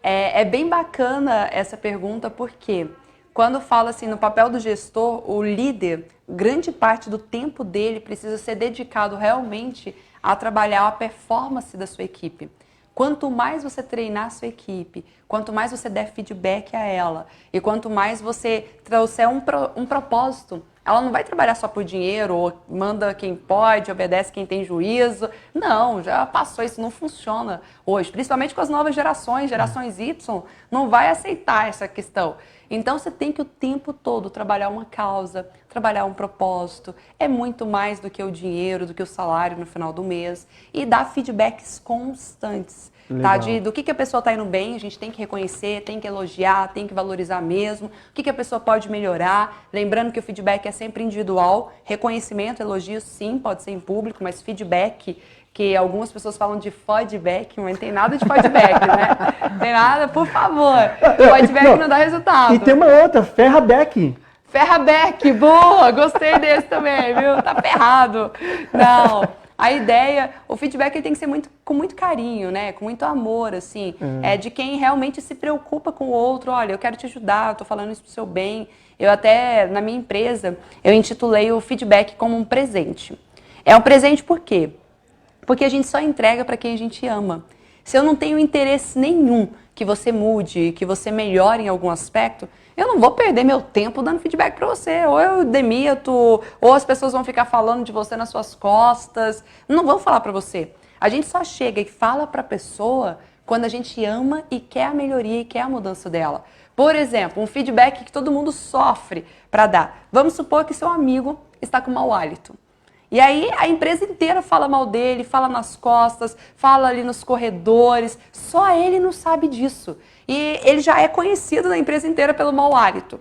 É bem bacana essa pergunta, porque quando fala assim no papel do gestor, o líder, grande parte do tempo dele precisa ser dedicado realmente a trabalhar a performance da sua equipe. Quanto mais você treinar a sua equipe, quanto mais você der feedback a ela e quanto mais você trouxer um propósito, ela não vai trabalhar só por dinheiro, ou manda quem pode, obedece quem tem juízo. Não, já passou, isso não funciona hoje. Principalmente com as novas gerações Y, não vai aceitar essa questão. Então você tem que o tempo todo trabalhar uma causa, trabalhar um propósito. É muito mais do que o dinheiro, do que o salário no final do mês. E dar feedbacks constantes. Tá? Do que a pessoa está indo bem, a gente tem que reconhecer, tem que elogiar, tem que valorizar mesmo. O que a pessoa pode melhorar. Lembrando que o feedback é sempre individual. Reconhecimento, elogio, sim, pode ser em público, mas feedback, que algumas pessoas falam de feedback, mas não tem nada de feedback, né? Tem nada, por favor. Feedback não dá resultado. E tem uma outra, ferraback. Ferraback, boa, gostei desse também, viu? Tá ferrado. Não. A ideia, o feedback ele tem que ser com muito carinho, né? Com muito amor, assim. É de quem realmente se preocupa com o outro. Olha, eu quero te ajudar, eu tô falando isso pro seu bem. Eu até, na minha empresa, eu intitulei o feedback como um presente. É um presente por quê? Porque a gente só entrega para quem a gente ama. Se eu não tenho interesse nenhum que você mude, que você melhore em algum aspecto, eu não vou perder meu tempo dando feedback para você. Ou eu demito, ou as pessoas vão ficar falando de você nas suas costas. Não vão falar para você. A gente só chega e fala para a pessoa quando a gente ama e quer a melhoria e quer a mudança dela. Por exemplo, um feedback que todo mundo sofre para dar. Vamos supor que seu amigo está com mau hálito. E aí a empresa inteira fala mal dele, fala nas costas, fala ali nos corredores. Só ele não sabe disso. E ele já é conhecido na empresa inteira pelo mau hálito.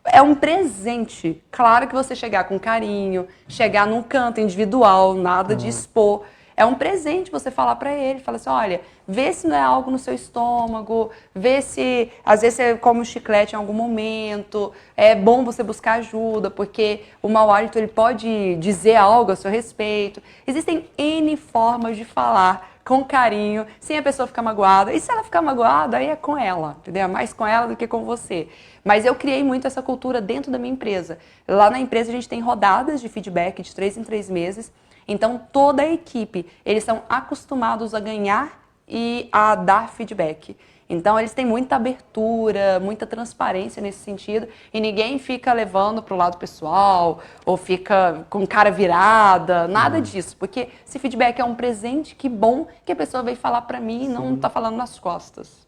É um presente. Claro que você chegar com carinho, chegar num canto individual, nada de expor. É um presente você falar pra ele, falar assim, olha, vê se não é algo no seu estômago, vê se às vezes você come um chiclete em algum momento, é bom você buscar ajuda, porque o mau hálito ele pode dizer algo a seu respeito. Existem N formas de falar com carinho, sem a pessoa ficar magoada. E se ela ficar magoada, aí é com ela, entendeu? É mais com ela do que com você. Mas eu criei muito essa cultura dentro da minha empresa. Lá na empresa a gente tem rodadas de feedback de 3 em 3 meses. Então, toda a equipe, eles são acostumados a ganhar e a dar feedback. Então, eles têm muita abertura, muita transparência nesse sentido e ninguém fica levando para o lado pessoal ou fica com cara virada, nada disso. Porque esse feedback é um presente, que bom que a pessoa veio falar para mim e não está falando nas costas.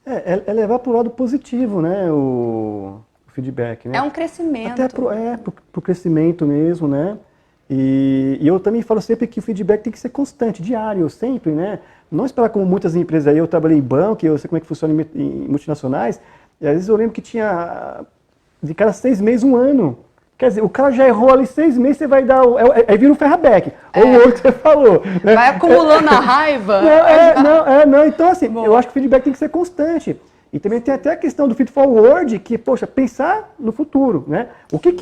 É levar para o lado positivo, né, o feedback, né? É um crescimento. Até pro crescimento mesmo, né? E eu também falo sempre que o feedback tem que ser constante, diário, sempre, né? Não esperar como muitas empresas aí, eu trabalhei em banco, eu sei como é que funciona em multinacionais, e às vezes eu lembro que tinha, de cada 6 meses, 1 ano, Quer dizer, o cara já errou ali 6 meses, você vai dar. Aí vira um ferraback. Ou o outro que você falou. Né? Vai acumulando a raiva. Não. Então, assim, eu acho que o feedback tem que ser constante. E também tem até a questão do feed forward, que, poxa, pensar no futuro, né? O que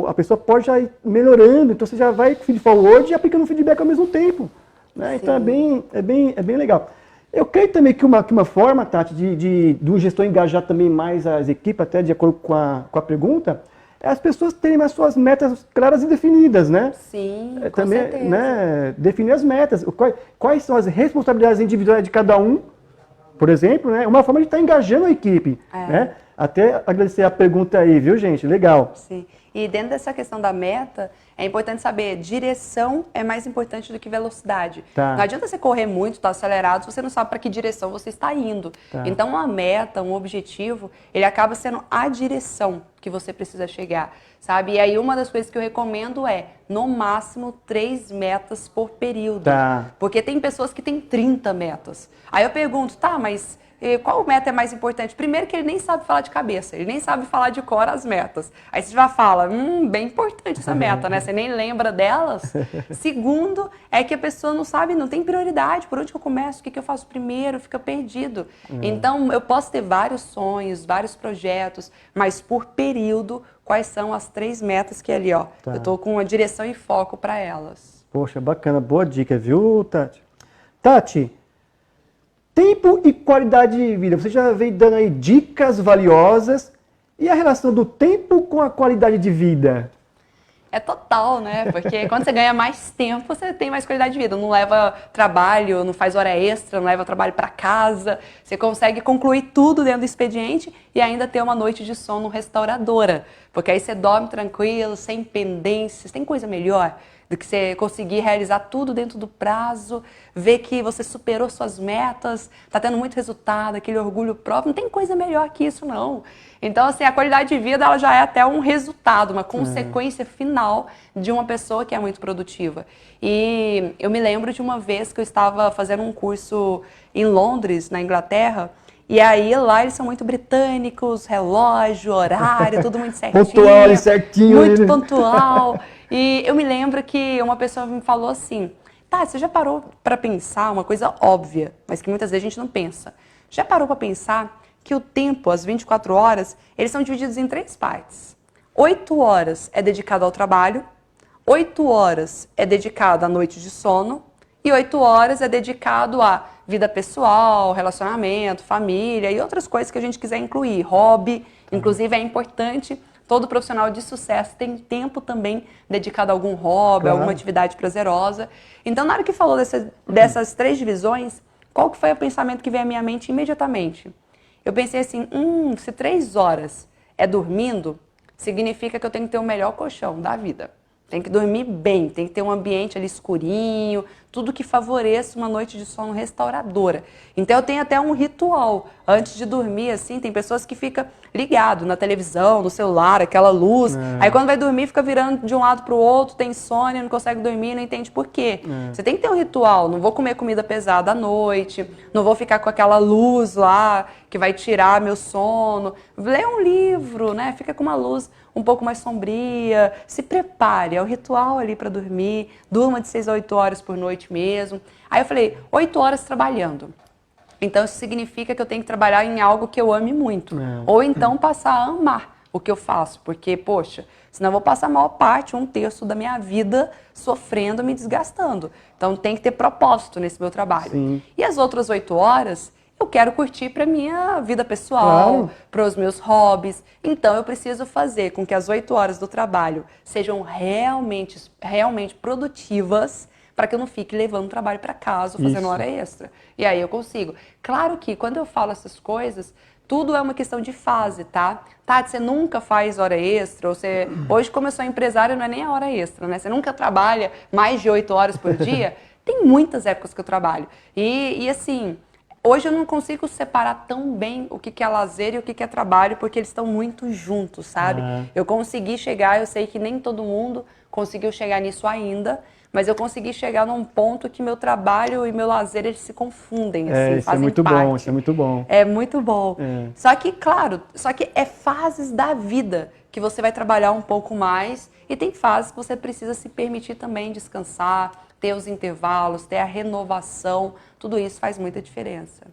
a pessoa pode já ir melhorando, então você já vai com o feed forward e aplicando o feedback ao mesmo tempo. Né? Então é bem legal. Eu creio também que uma forma, Tati, do gestor engajar também mais as equipes, até de acordo com a pergunta, é as pessoas terem as suas metas claras e definidas, né? Sim, com também, certeza. Né, definir as metas, quais são as responsabilidades individuais de cada um, por exemplo, né? Uma forma de estar engajando a equipe, né? Até agradecer a pergunta aí, viu, gente? Legal. Sim. E dentro dessa questão da meta, é importante saber, direção é mais importante do que velocidade. Tá. Não adianta você correr muito, estar acelerado, se você não sabe para que direção você está indo. Tá. Então, uma meta, um objetivo, ele acaba sendo a direção que você precisa chegar, sabe? E aí, uma das coisas que eu recomendo é, no máximo, 3 metas por período. Tá. Porque tem pessoas que têm 30 metas. Aí eu pergunto, tá, mas qual meta é mais importante? Primeiro que ele nem sabe falar de cabeça, ele nem sabe falar de cor as metas. Aí você já fala, bem importante essa meta, né? Você nem lembra delas. Segundo, é que a pessoa não sabe, não tem prioridade. Por onde que eu começo? O que eu faço primeiro? Fica perdido. Então, eu posso ter vários sonhos, vários projetos, mas por período, quais são as 3 metas que ali, ó, eu tô com uma direção e foco para elas. Poxa, bacana, boa dica, viu, Tati? Tati, tempo e qualidade de vida. Você já veio dando aí dicas valiosas. E a relação do tempo com a qualidade de vida? É total, né? Porque quando você ganha mais tempo, você tem mais qualidade de vida. Não leva trabalho, não faz hora extra, não leva trabalho para casa. Você consegue concluir tudo dentro do expediente e ainda ter uma noite de sono restauradora. Porque aí você dorme tranquilo, sem pendências. Tem coisa melhor do que você conseguir realizar tudo dentro do prazo, ver que você superou suas metas, tá tendo muito resultado, aquele orgulho próprio. Não tem coisa melhor que isso, não. Então, assim, a qualidade de vida, ela já é até um resultado, uma consequência final de uma pessoa que é muito produtiva. E eu me lembro de uma vez que eu estava fazendo um curso em Londres, na Inglaterra, e aí lá eles são muito britânicos, relógio, horário, tudo muito certinho. Pontual e certinho. Muito pontual. E eu me lembro que uma pessoa me falou assim, tá, você já parou para pensar uma coisa óbvia, mas que muitas vezes a gente não pensa. Já parou para pensar que o tempo, as 24 horas, eles são divididos em 3 partes. 8 horas é dedicado ao trabalho, 8 horas é dedicado à noite de sono e 8 horas é dedicado à vida pessoal, relacionamento, família e outras coisas que a gente quiser incluir, hobby. Inclusive é importante, todo profissional de sucesso tem tempo também dedicado a algum hobby, a alguma atividade prazerosa. Então, na hora que falou dessas 3 divisões, qual que foi o pensamento que veio à minha mente imediatamente? Eu pensei assim, se 3 horas é dormindo, significa que eu tenho que ter o melhor colchão da vida. Tem que dormir bem, tem que ter um ambiente ali escurinho, tudo que favoreça uma noite de sono restauradora. Então eu tenho até um ritual antes de dormir, assim, tem pessoas que ficam ligado na televisão, no celular, aquela luz. Aí quando vai dormir fica virando de um lado para o outro, tem insônia, não consegue dormir, não entende por quê. Você tem que ter um ritual, não vou comer comida pesada à noite, não vou ficar com aquela luz lá que vai tirar meu sono. Lê um livro, né? Fica com uma luz um pouco mais sombria, se prepare, é o ritual ali para dormir, durma de 6 a 8 horas por noite mesmo. Aí eu falei, 8 horas trabalhando. Então isso significa que eu tenho que trabalhar em algo que eu ame muito. Ou então passar a amar o que eu faço, porque, poxa, senão eu vou passar a maior parte, 1/3 da minha vida sofrendo, me desgastando. Então tem que ter propósito nesse meu trabalho. Sim. E as outras 8 horas... eu quero curtir para minha vida pessoal, para os meus hobbies. Então, eu preciso fazer com que as 8 horas do trabalho sejam realmente produtivas para que eu não fique levando trabalho para casa ou fazendo hora extra. E aí eu consigo. Claro que quando eu falo essas coisas, tudo é uma questão de fase, tá? Tati, você nunca faz hora extra, ou você... Hoje, como eu sou empresária, não é nem a hora extra, né? Você nunca trabalha mais de 8 horas por dia. Tem muitas épocas que eu trabalho. E assim... hoje eu não consigo separar tão bem o que é lazer e o que é trabalho, porque eles estão muito juntos, sabe? Eu consegui chegar, eu sei que nem todo mundo conseguiu chegar nisso ainda, mas eu consegui chegar num ponto que meu trabalho e meu lazer, eles se confundem, assim, Isso é muito bom, isso é muito bom. É muito bom. Só que, claro, é fases da vida que você vai trabalhar um pouco mais e tem fases que você precisa se permitir também descansar, ter os intervalos, ter a renovação, tudo isso faz muita diferença.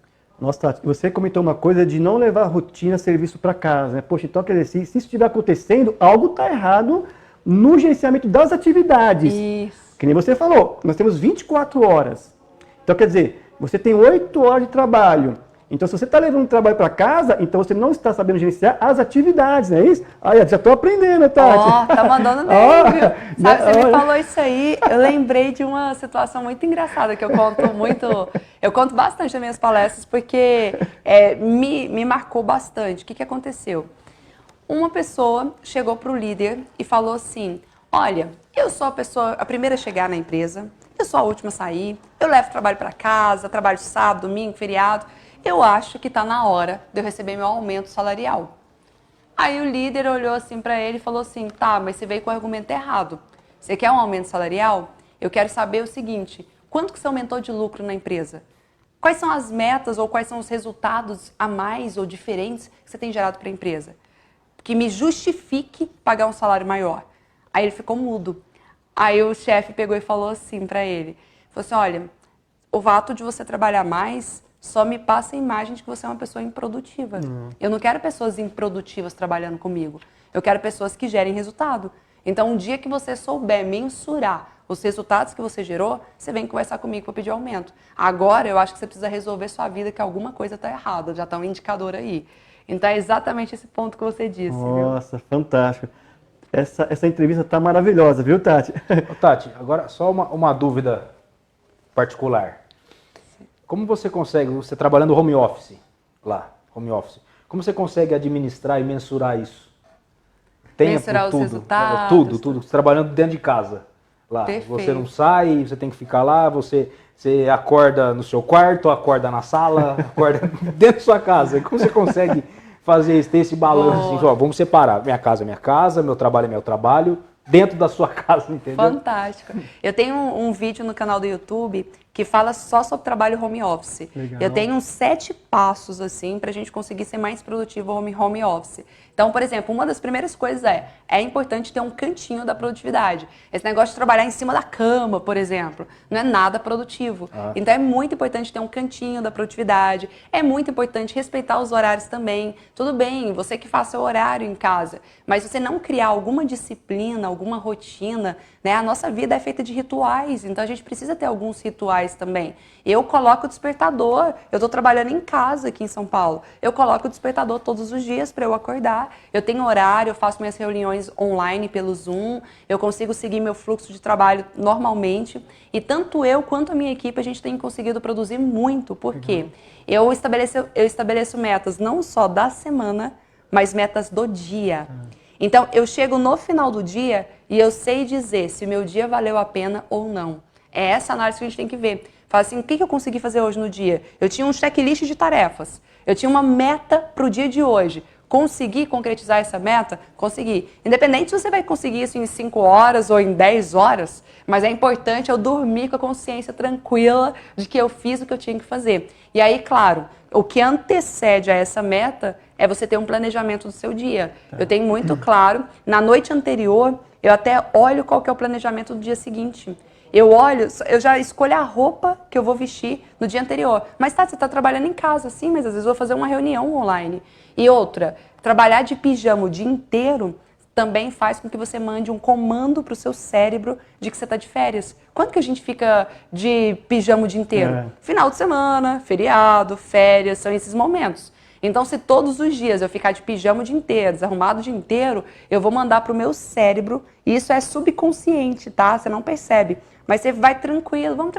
Nossa, Tati, você comentou uma coisa de não levar rotina, serviço para casa, né? Poxa, então quer dizer, se isso estiver acontecendo, algo está errado no gerenciamento das atividades. Isso. Que nem você falou, nós temos 24 horas. Então, quer dizer, você tem 8 horas de trabalho. Então, se você está levando um trabalho para casa, então você não está sabendo gerenciar as atividades, não é isso? Aí, já estou aprendendo, Tati. Ó, tá mandando bem, viu? Sabe, você me falou isso aí, eu lembrei de uma situação muito engraçada que eu conto bastante nas minhas palestras, porque me marcou bastante. O que aconteceu? Uma pessoa chegou para o líder e falou assim, olha, eu sou a primeira a chegar na empresa, eu sou a última a sair, eu levo trabalho para casa, trabalho sábado, domingo, feriado, eu acho que está na hora de eu receber meu aumento salarial. Aí o líder olhou assim para ele e falou assim, tá, mas você veio com o argumento errado. Você quer um aumento salarial? Eu quero saber o seguinte, quanto que você aumentou de lucro na empresa? Quais são as metas ou quais são os resultados a mais ou diferentes que você tem gerado para a empresa? Que me justifique pagar um salário maior. Aí ele ficou mudo. Aí o chefe pegou e falou assim para ele, falou assim, olha, o fato de você trabalhar mais só me passa a imagem de que você é uma pessoa improdutiva. Eu não quero pessoas improdutivas trabalhando comigo. Eu quero pessoas que gerem resultado. Então, um dia que você souber mensurar os resultados que você gerou, você vem conversar comigo para pedir aumento. Agora, eu acho que você precisa resolver sua vida, que alguma coisa está errada. Já está um indicador aí. Então, é exatamente esse ponto que você disse. Nossa, viu? Fantástico. Essa entrevista está maravilhosa, viu, Tati? Ô, Tati, agora só uma dúvida particular. Como você consegue, você trabalhando home office, como você consegue administrar e mensurar isso? Mensurar os resultados? Tudo, trabalhando dentro de casa. Lá. Perfeito. Você não sai, você tem que ficar lá, você acorda no seu quarto, acorda na sala, acorda dentro da sua casa. Como você consegue fazer isso, ter esse balanço? Assim, ó, vamos separar, minha casa é minha casa, meu trabalho é meu trabalho, dentro da sua casa, entendeu? Fantástico. Eu tenho um vídeo no canal do YouTube que fala só sobre trabalho home office. Legal. Eu tenho uns 7 passos, assim, pra gente conseguir ser mais produtivo home office. Então, por exemplo, uma das primeiras coisas é importante ter um cantinho da produtividade. Esse negócio de trabalhar em cima da cama, por exemplo, não é nada produtivo. Então, é muito importante ter um cantinho da produtividade. É muito importante respeitar os horários também. Tudo bem, você que faça seu horário em casa, mas se você não criar alguma disciplina, alguma rotina, né? A nossa vida é feita de rituais, então a gente precisa ter alguns rituais também. Eu coloco o despertador, eu estou trabalhando em casa aqui em São Paulo, eu coloco o despertador todos os dias para eu acordar, eu tenho horário, eu faço minhas reuniões online pelo Zoom, eu consigo seguir meu fluxo de trabalho normalmente, e tanto eu quanto a minha equipe a gente tem conseguido produzir muito, porque eu estabeleço metas não só da semana, mas metas do dia. Então, eu chego no final do dia e eu sei dizer se o meu dia valeu a pena ou não. É essa análise que a gente tem que ver. Fala assim, o que eu consegui fazer hoje no dia? Eu tinha um checklist de tarefas. Eu tinha uma meta para o dia de hoje. Consegui concretizar essa meta? Consegui. Independente se você vai conseguir isso em 5 horas ou em 10 horas, mas é importante eu dormir com a consciência tranquila de que eu fiz o que eu tinha que fazer. E aí, claro, o que antecede a essa meta é você ter um planejamento do seu dia. Eu tenho muito claro, na noite anterior, eu até olho qual que é o planejamento do dia seguinte. Eu olho, eu já escolho a roupa que eu vou vestir no dia anterior. Mas tá, você está trabalhando em casa, sim, mas às vezes eu vou fazer uma reunião online. E outra, trabalhar de pijama o dia inteiro também faz com que você mande um comando para o seu cérebro de que você está de férias. Quando que a gente fica de pijama o dia inteiro? Final de semana, feriado, férias, são esses momentos. Então, se todos os dias eu ficar de pijama o dia inteiro, desarrumado o dia inteiro, eu vou mandar para o meu cérebro, e isso é subconsciente, tá? Você não percebe. Mas você vai tranquilo, vamos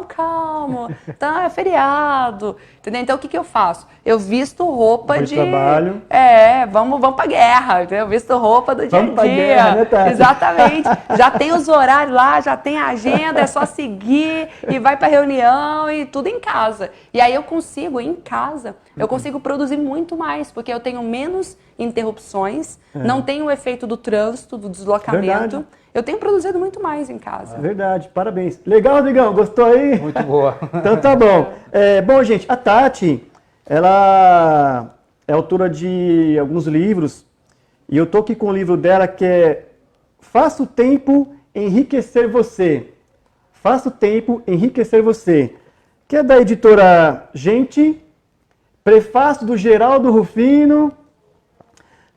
calmo, tá, é feriado, entendeu? Então, o que eu faço? Eu visto roupa de trabalho. Vamos pra guerra, entendeu? Eu visto roupa do dia a dia. Vamos pra guerra, né, Tati? Exatamente. Já tem os horários lá, já tem a agenda, é só seguir e vai pra reunião e tudo em casa. E aí eu consigo, em casa, eu consigo produzir muito mais, porque eu tenho menos interrupções, não tem o efeito do trânsito, do deslocamento. Verdade. Eu tenho produzido muito mais em casa. Verdade, parabéns. Legal, Rodrigão, gostou aí? Muito boa. Então tá bom. Bom, gente, a Tati, ela é autora de alguns livros, e eu tô aqui com o livro dela que é Faça o Tempo Enriquecer Você. Faça o Tempo Enriquecer Você, que é da editora Gente, prefácio do Geraldo Rufino.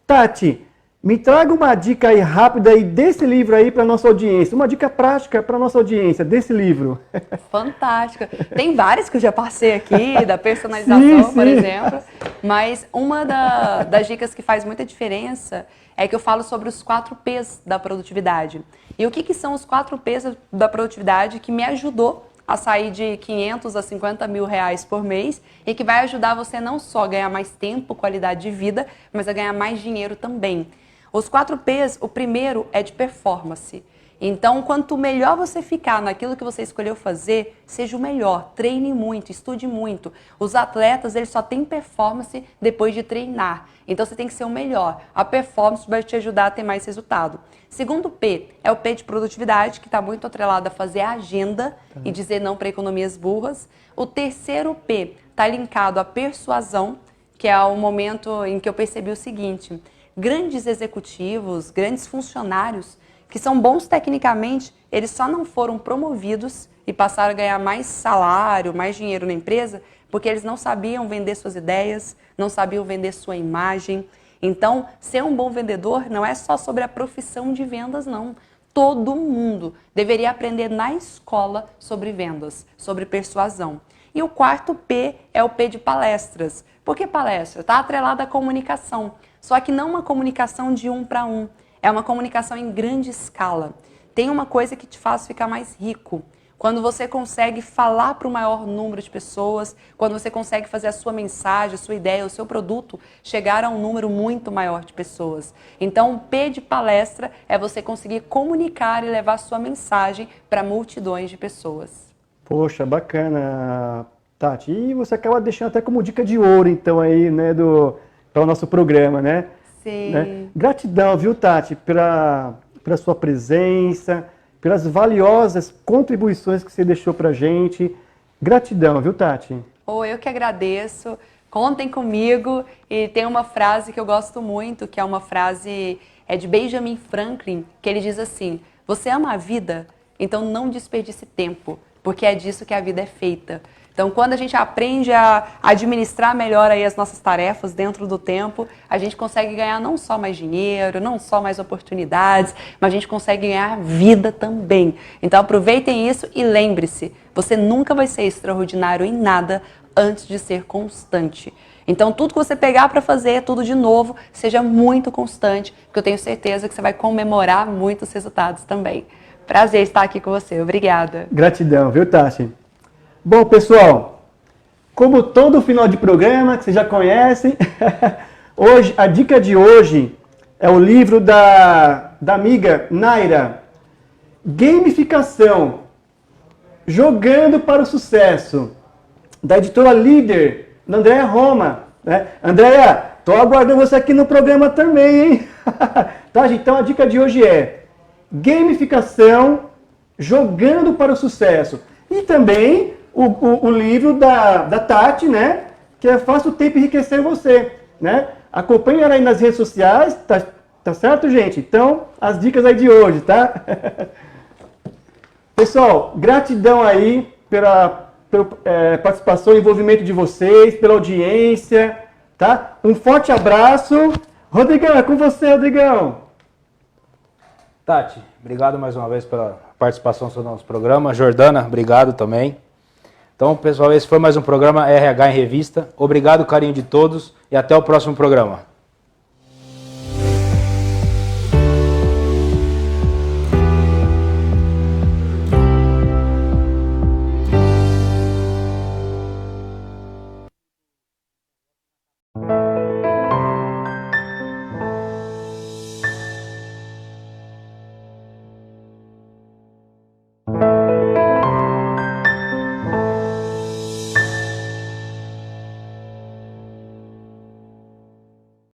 Tati, me traga uma dica aí rápida aí desse livro aí para nossa audiência, uma dica prática para nossa audiência desse livro. Fantástica. Tem vários que eu já passei aqui, da personalização, Sim, por sim. exemplo. Mas uma das dicas que faz muita diferença é que eu falo sobre os 4 P's da produtividade. E o que são os 4 P's da produtividade que me ajudou a sair de 500 a 50 mil reais por mês e que vai ajudar você não só a ganhar mais tempo, qualidade de vida, mas a ganhar mais dinheiro também. Os 4 P's, o primeiro é de performance. Então, quanto melhor você ficar naquilo que você escolheu fazer, seja o melhor. Treine muito, estude muito. Os atletas, eles só têm performance depois de treinar. Então, você tem que ser o melhor. A performance vai te ajudar a ter mais resultado. Segundo P é o P de produtividade, que está muito atrelado a fazer a agenda e dizer não para economias burras. O terceiro P está linkado à persuasão, que é o momento em que eu percebi o seguinte: grandes executivos, grandes funcionários, que são bons tecnicamente, eles só não foram promovidos e passaram a ganhar mais salário, mais dinheiro na empresa, porque eles não sabiam vender suas ideias, não sabiam vender sua imagem. Então, ser um bom vendedor não é só sobre a profissão de vendas, não. Todo mundo deveria aprender na escola sobre vendas, sobre persuasão. E o quarto P é o P de palestras. Por que palestra? Está atrelada à comunicação. Só que não uma comunicação de 1 para 1. É uma comunicação em grande escala. Tem uma coisa que te faz ficar mais rico. Quando você consegue falar para o maior número de pessoas, quando você consegue fazer a sua mensagem, a sua ideia, o seu produto chegar a um número muito maior de pessoas. Então, o P de palestra é você conseguir comunicar e levar a sua mensagem para multidões de pessoas. Poxa, bacana, Tati. E você acaba deixando até como dica de ouro, então, aí, né, para o nosso programa, né? Sim. Né? Gratidão, viu, Tati, pela sua presença, pelas valiosas contribuições que você deixou pra gente. Gratidão, viu, Tati? Eu que agradeço. Contem comigo. E tem uma frase que eu gosto muito, que é uma frase de Benjamin Franklin, que ele diz assim: você ama a vida? Então não desperdice tempo, porque é disso que a vida é feita. Então, quando a gente aprende a administrar melhor aí as nossas tarefas dentro do tempo, a gente consegue ganhar não só mais dinheiro, não só mais oportunidades, mas a gente consegue ganhar vida também. Então, aproveitem isso e lembre-se, você nunca vai ser extraordinário em nada antes de ser constante. Então, tudo que você pegar para fazer, tudo de novo, seja muito constante, porque eu tenho certeza que você vai comemorar muitos resultados também. Prazer estar aqui com você. Obrigada. Gratidão, viu, Tati? Bom, pessoal, como todo final de programa, que vocês já conhecem, hoje, a dica de hoje é o livro da amiga Naira, Gamificação, Jogando para o Sucesso, da editora Líder, da Andréa Roma. Né? Andréa, estou aguardando você aqui no programa também, hein? Tá, gente? Então a dica de hoje é Gamificação, Jogando para o Sucesso. E também o livro da Tati, né? Que é Faça o Tempo Enriquecer Você, né? Acompanhe ela aí nas redes sociais, tá certo, gente? Então, as dicas aí de hoje, tá? Pessoal, gratidão aí pela participação e envolvimento de vocês, pela audiência, tá? Um forte abraço. Rodrigão, é com você, Rodrigão. Tati, obrigado mais uma vez pela participação no nosso programa. Jordana, obrigado também. Então, pessoal, esse foi mais um programa RH em Revista. Obrigado, carinho de todos e até o próximo programa.